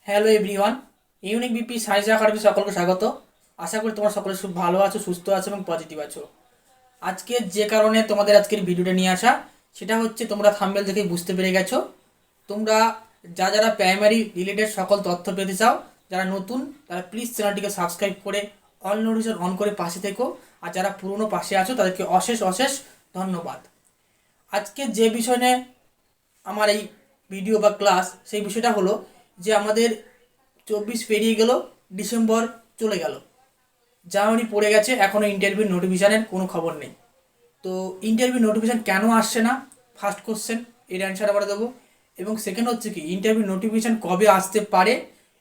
Hello everyone, unique BP science academy সকলকে স্বাগত। আশা করি তোমরা সকলে খুব ভালো আছো, সুস্থ আছো এবং পজিটিভ আছো। আজকে যে কারণে তোমাদের আজকের ভিডিওটা নিয়ে আসা, সেটা হচ্ছে তোমরা থাম্বনেল দেখেই বুঝতে পেরে গেছো। তোমরা যারা প্রাইমারি রিলেটেড সকল তথ্য পেতে চাও, যারা নতুন তারা প্লিজ চ্যানেলটিকে সাবস্ক্রাইব করে অল নোটিফিকেশন অন করে পাশে থেকো। আর যারা পুরনো পাশে আছো তাদেরকে অশেষ অশেষ ধন্যবাদ। আজকে যে বিষয় নিয়ে আমার এই ভিডিও বা ক্লাস, সেই বিষয়টা হলো যে আমাদের 24 পেরিয়ে গেল, ডিসেম্বর চলে গেল, জানুয়ারি পড়ে গেছে, এখনও ইন্টারভিউ নোটিফিকেশানের কোনো খবর নেই। তো ইন্টারভিউ নোটিফিকেশান কেন আসছে না, ফার্স্ট কোশ্চেন, এর অ্যান্সার আমরা দেবো। এবং সেকেন্ড হচ্ছে কি ইন্টারভিউ নোটিফিকেশান কবে আসতে পারে,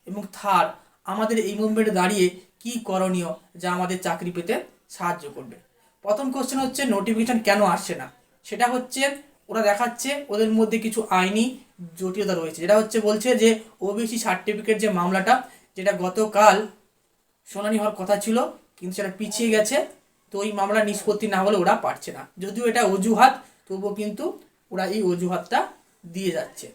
এবং থার্ড আমাদের এই মুভমেন্টে দাঁড়িয়ে কি করণীয় যা আমাদের চাকরি পেতে সাহায্য করবে। প্রথম কোশ্চেন হচ্ছে নোটিফিকেশান কেন আসছে না। সেটা হচ্ছে ওরা দেখাচ্ছে ওদের মধ্যে কিছু আইনি জটিলতা রয়েছে, যেটা হচ্ছে বলছে যে ওবিসি সার্টিফিকেট যে মামলাটা, যেটা গতকাল শুনানি হওয়ার কথা ছিল কিন্তু সেটা পিছিয়ে গেছে। তো ওই মামলা নিষ্পত্তি না হলে ওরা পারছে না, যদিও এটা অজুহাত, তবুও কিন্তু ওরা এই অজুহাতটা দিয়ে যাচ্ছে।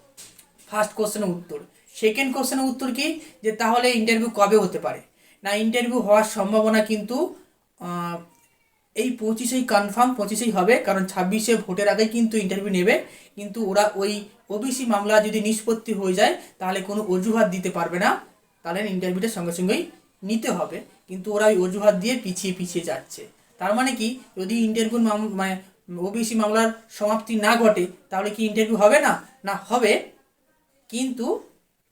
ফার্স্ট কোশ্চেনের উত্তর। সেকেন্ড কোশ্চেনের উত্তর কি, যে তাহলে ইন্টারভিউ কবে হতে পারে। না, ইন্টারভিউ হওয়ার সম্ভাবনা কিন্তু এই 25-এই কনফার্ম, 25-এই হবে, কারণ 26-এ ভোটের আগেই কিন্তু ইন্টারভিউ নেবে। কিন্তু ওরা ওই ওবিসি মামলা যদি নিষ্পত্তি হয়ে যায় তাহলে কোনো অজুহাত দিতে পারবে না, তাহলে ইন্টারভিউটা সঙ্গে সঙ্গেই নিতে হবে। কিন্তু ওরা ওই অজুহাত দিয়ে পিছিয়ে পিছিয়ে যাচ্ছে। তার মানে কি, যদি ইন্টারভিউ মানে ওবিসি মামলার সমাপ্তি না ঘটে তাহলে কি ইন্টারভিউ হবে না? না, হবে, কিন্তু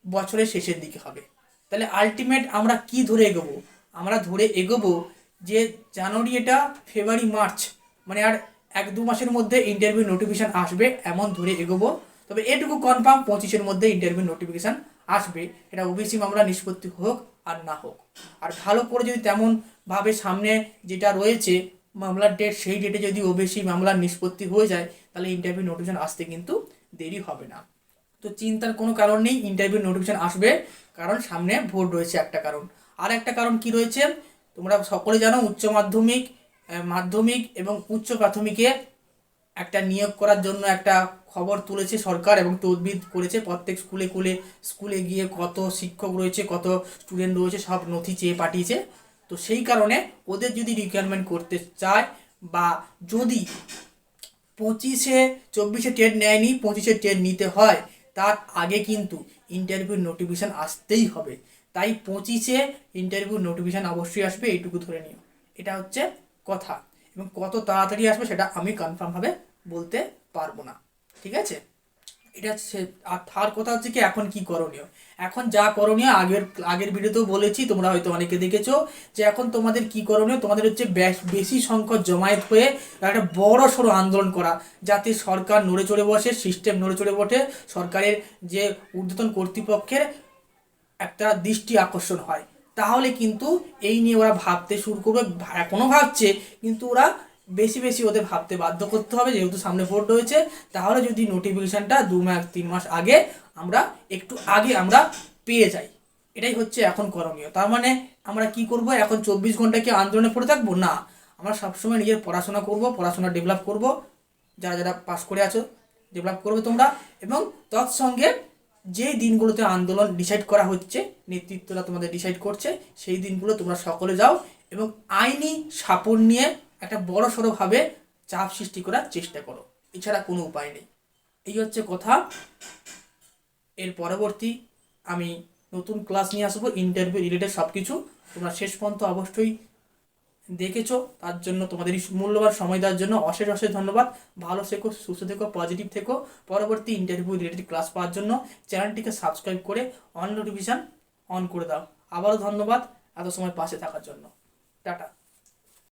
বছরের শেষের দিকে হবে। তাহলে আলটিমেট আমরা কি ধরে এগোবো? আমরা ধরে এগোবো যে জানুয়ারি, এটা ফেব্রুয়ারি, মার্চ, মানে আর 1-2 মাসের মধ্যে ইন্টারভিউ নোটিফিকেশান আসবে, এমন ধরে এগোবো। তবে এটুকু কনফার্ম 25-এর মধ্যে ইন্টারভিউ নোটিফিকেশান আসবে, এটা ওবিসি মামলা নিষ্পত্তি হোক আর না হোক। আর ভালো করে যদি তেমনভাবে সামনে যেটা রয়েছে মামলার ডেট, সেই ডেটে যদি ওবিসি মামলার নিষ্পত্তি হয়ে যায় তাহলে ইন্টারভিউ নোটিফিকেশান আসতে কিন্তু দেরি হবে না। তো চিন্তার কোনো কারণ নেই, ইন্টারভিউ নোটিফিকেশান আসবে, কারণ সামনে ভোট রয়েছে একটা কারণ। আর একটা কারণ কি রয়েছে, তোমরা সকলে জানো উচ্চ মাধ্যমিক, মাধ্যমিক এবং উচ্চ প্রাথমিকে একটা নিয়োগ করার জন্য একটা খবর তুলেছে সরকার এবং তদবির করেছে। প্রত্যেক স্কুলে গিয়ে কত শিক্ষক রয়েছে, কত স্টুডেন্ট রয়েছে, সব নথি চেয়ে পাঠিয়েছে। তো সেই কারণে ওদের যদি রিকোয়ারমেন্ট করতে চায়, বা যদি 24-24 টেট নেয়নি, 25-এ টেট নিতে হয়, তার আগে কিন্তু ইন্টারভিউ নোটিফিকেশান আসতেই হবে। তাই 25-এ ইন্টারভিউ নোটিফিকেশান অবশ্যই আসবে, এইটুকু ধরে নিও। এটা হচ্ছে কথা, এবং কত তাড়াতাড়ি আসবে সেটা আমি কনফার্মভাবে বলতে পারবো না, ঠিক আছে? এটা হচ্ছে। আর থার্ড কথা হচ্ছে কি এখন কি করণীয়। এখন যা করণীয় আগের আগের ভিডিওতেও বলেছি, তোমরা হয়তো অনেকে দেখেছো, যে এখন তোমাদের কি করণীয়, তোমাদের হচ্ছে বেশি সংখ্যক জমায়েত হয়ে একটা বড় সড়ো আন্দোলন করা, যাতে সরকার নড়ে চড়ে বসে, সিস্টেম নড়ে চড়ে বসে, সরকারের যে ঊর্ধ্বতন কর্তৃপক্ষের একটা দৃষ্টি আকর্ষণ হয়। তাহলে কিন্তু এই নিয়ে ওরা ভাবতে শুরু করবে। এখনও ভাবছে, কিন্তু ওরা বেশি বেশি ওদের ভাবতে বাধ্য করতে হবে, যেহেতু সামনে ভোট রয়েছে। তাহলে যদি নোটিফিকেশানটা 2 মাস 3 মাস আগে, আমরা একটু আগে আমরা পেয়ে যাই, এটাই হচ্ছে এখন করণীয়। তার মানে আমরা কি করব, এখন 24 ঘন্টা কি আন্দোলনে পড়ে থাকবো? না, আমরা সবসময় নিজের পড়াশোনা করব, পড়াশোনা ডেভেলপ করব। যারা যারা পাস করে আছো ডেভেলপ করবে তোমরা। এবং তৎসঙ্গে যেই দিনগুলোতে আন্দোলন ডিসাইড করা হচ্ছে, নেতৃত্বরা তোমাদের ডিসাইড করছে, সেই দিনগুলো তোমরা সকলে যাও এবং আইনি সাপোর্ট নিয়ে একটা বড় সড়োভাবে চাপ সৃষ্টি করার চেষ্টা করো। এছাড়া কোনো উপায় নেই। এই হচ্ছে কথা। এর পরবর্তী আমি নতুন ক্লাস নিয়ে আসবো, ইন্টারভিউ রিলেটেড সব কিছু। তোমরা শেষ পর্যন্ত অবশ্যই দেখেছো, তার জন্য তোমাদের মূল্যবান সময় দেওয়ার জন্য অশেষ অশেষ ধন্যবাদ। ভালো থেকো, সুস্থ থেকো, পজিটিভ থেকো। পরবর্তী ইন্টারভিউ রিলেটেড ক্লাস পাওয়ার জন্য চ্যানেলটিকে সাবস্ক্রাইব করে অন নোটিফিকেশান অন করে দাও। আবারও ধন্যবাদ এত সময় পাশে থাকার জন্য। টাটা।